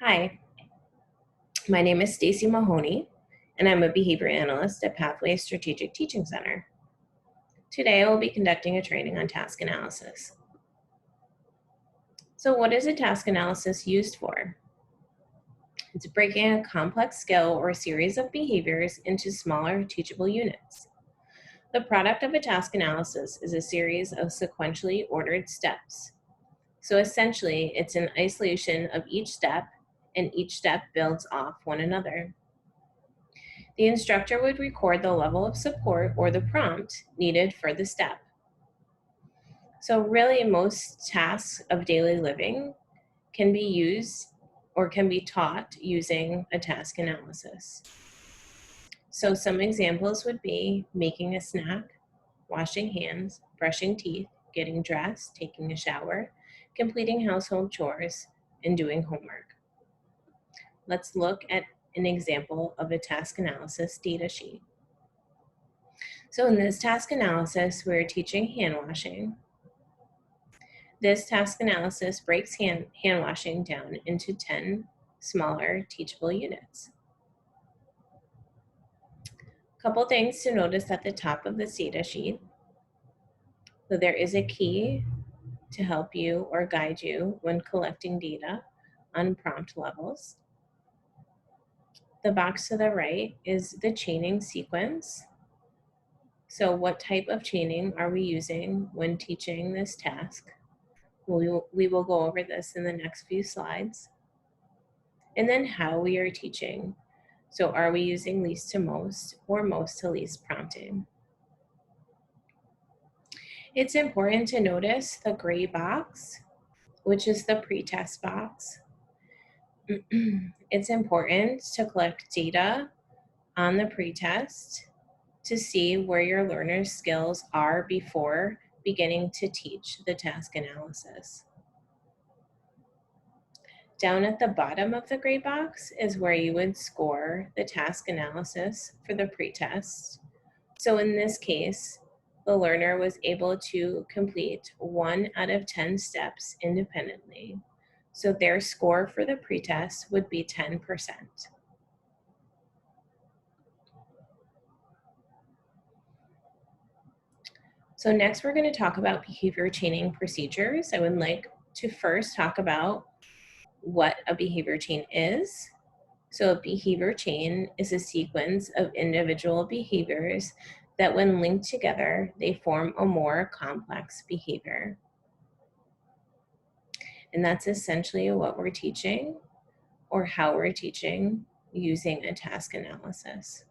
Hi, my name is Stacy Mahoney, and I'm a behavior analyst at Pathways Strategic Teaching Center. Today, I will be conducting a training on task analysis. So what is a task analysis used for? It's breaking a complex skill or series of behaviors into smaller teachable units. The product of a task analysis is a series of sequentially ordered steps. So essentially, it's an isolation of each step, and each step builds off one another. The instructor would record the level of support or the prompt needed for the step. So really, most tasks of daily living can be used or can be taught using a task analysis. So some examples would be making a snack, washing hands, brushing teeth, getting dressed, taking a shower, completing household chores, and doing homework. Let's look at an example of a task analysis data sheet. So in this task analysis, we're teaching hand washing. This task analysis breaks hand washing down into 10 smaller teachable units. A couple things to notice at the top of this data sheet. So there is a key to help you or guide you when collecting data on prompt levels. The box to the right is the chaining sequence. So what type of chaining are we using when teaching this task? We will go over this in the next few slides. And then how we are teaching. So are we using least to most or most to least prompting? It's important to notice the gray box, which is the pretest box. It's important to collect data on the pretest to see where your learner's skills are before beginning to teach the task analysis. Down at the bottom of the gray box is where you would score the task analysis for the pretest. So in this case, the learner was able to complete 1 out of 10 steps independently. So their score for the pretest would be 10%. So next we're going to talk about behavior chaining procedures. I would like to first talk about what a behavior chain is. So a behavior chain is a sequence of individual behaviors that when linked together, they form a more complex behavior. And that's essentially what we're teaching or how we're teaching using a task analysis.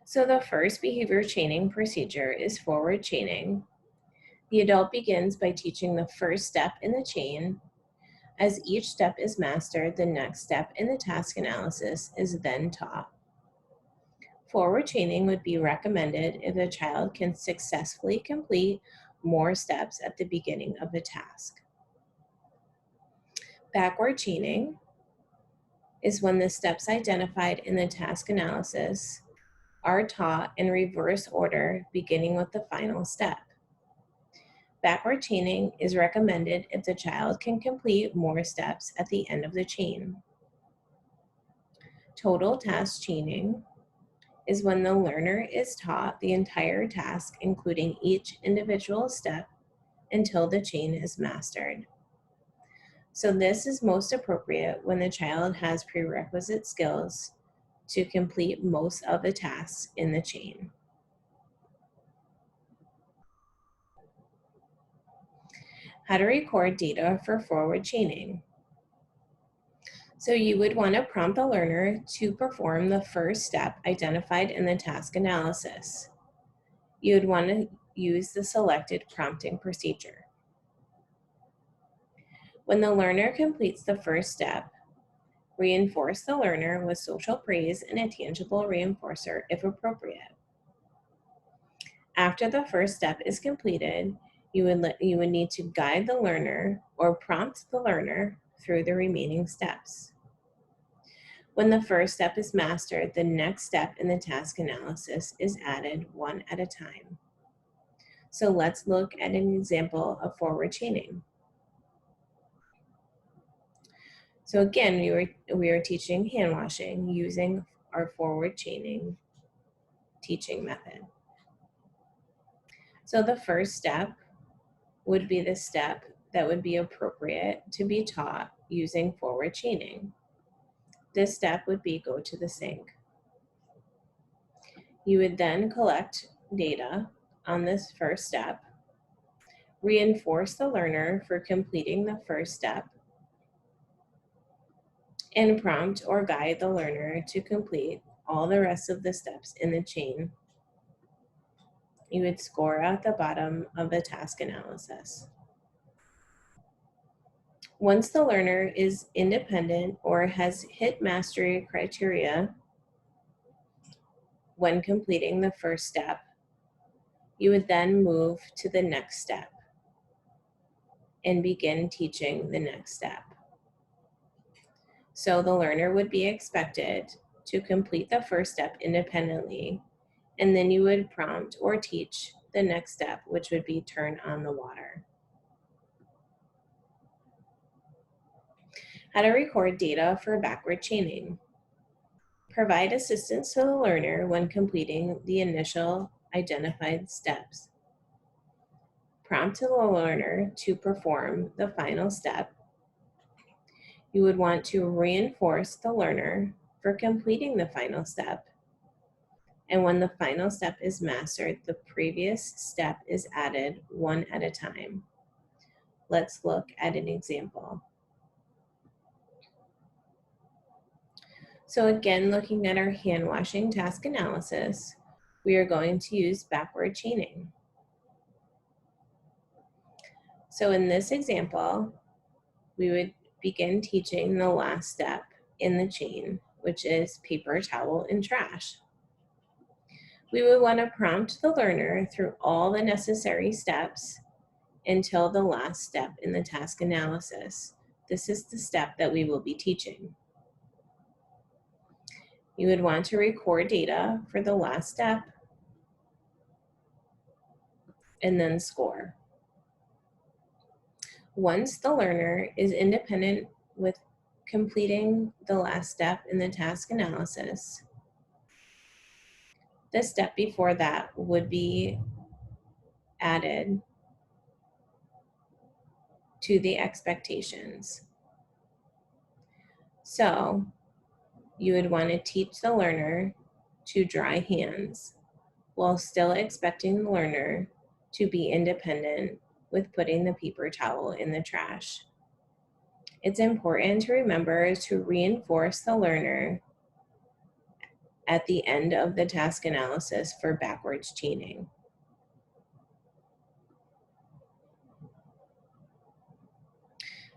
So the first behavior chaining procedure is forward chaining. The adult begins by teaching the first step in the chain. As each step is mastered, the next step in the task analysis is then taught. Forward chaining would be recommended if the child can successfully complete more steps at the beginning of the task. Backward chaining is when the steps identified in the task analysis are taught in reverse order, beginning with the final step. Backward chaining is recommended if the child can complete more steps at the end of the chain. Total task chaining is when the learner is taught the entire task, including each individual step, until the chain is mastered. So this is most appropriate when the child has prerequisite skills to complete most of the tasks in the chain. How to record data for forward chaining. So you would want to prompt the learner to perform the first step identified in the task analysis. You would want to use the selected prompting procedure. When the learner completes the first step, reinforce the learner with social praise and a tangible reinforcer if appropriate. After the first step is completed, you would need to guide the learner or prompt the learner through the remaining steps. When the first step is mastered, the next step in the task analysis is added one at a time. So let's look at an example of forward chaining. So again, we are teaching hand washing using our forward chaining teaching method. So the first step would be the step that would be appropriate to be taught using forward chaining. This step would be go to the sink. You would then collect data on this first step, reinforce the learner for completing the first step, and prompt or guide the learner to complete all the rest of the steps in the chain. You would score at the bottom of the task analysis. Once the learner is independent or has hit mastery criteria when completing the first step, you would then move to the next step and begin teaching the next step. So the learner would be expected to complete the first step independently, and then you would prompt or teach the next step, which would be turn on the water. How to record data for backward chaining. Provide assistance to the learner when completing the initial identified steps. Prompt the learner to perform the final step. You would want to reinforce the learner for completing the final step. And when the final step is mastered, the previous step is added one at a time. Let's look at an example. So again, looking at our hand washing task analysis, we are going to use backward chaining. So in this example, we would begin teaching the last step in the chain, which is paper, towel, and trash. We would want to prompt the learner through all the necessary steps until the last step in the task analysis. This is the step that we will be teaching. You would want to record data for the last step and then score. Once the learner is independent with completing the last step in the task analysis, the step before that would be added to the expectations. So you would want to teach the learner to dry hands while still expecting the learner to be independent with putting the paper towel in the trash. It's important to remember to reinforce the learner at the end of the task analysis for backwards chaining.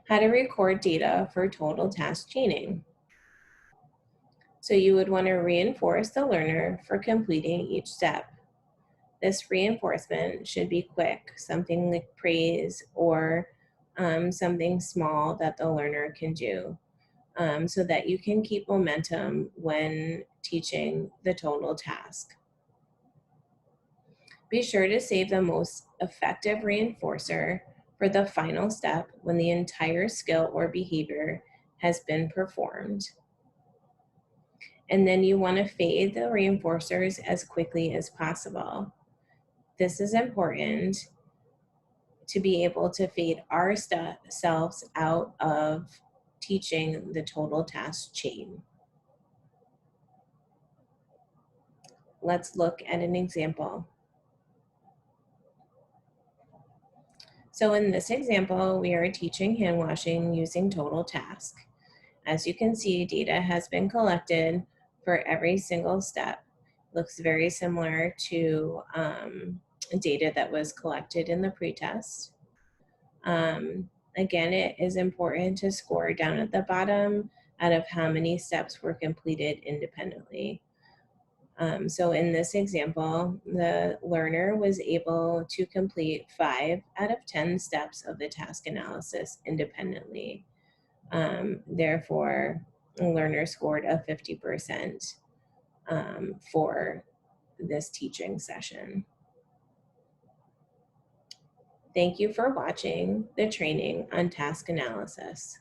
How to record data for total task chaining. So you would want to reinforce the learner for completing each step. This reinforcement should be quick, something like praise or something small that the learner can do, so that you can keep momentum when teaching the total task. Be sure to save the most effective reinforcer for the final step when the entire skill or behavior has been performed. And then you want to fade the reinforcers as quickly as possible. This is important to be able to fade ourselves out of teaching the total task chain. Let's look at an example. So in this example, we are teaching hand washing using total task. As you can see, data has been collected for every single step. Looks very similar to data that was collected in the pretest. Again, it is important to score down at the bottom out of how many steps were completed independently. So in this example, the learner was able to complete 5 out of 10 steps of the task analysis independently. Therefore, the learner scored a 50% for this teaching session. Thank you for watching the training on task analysis.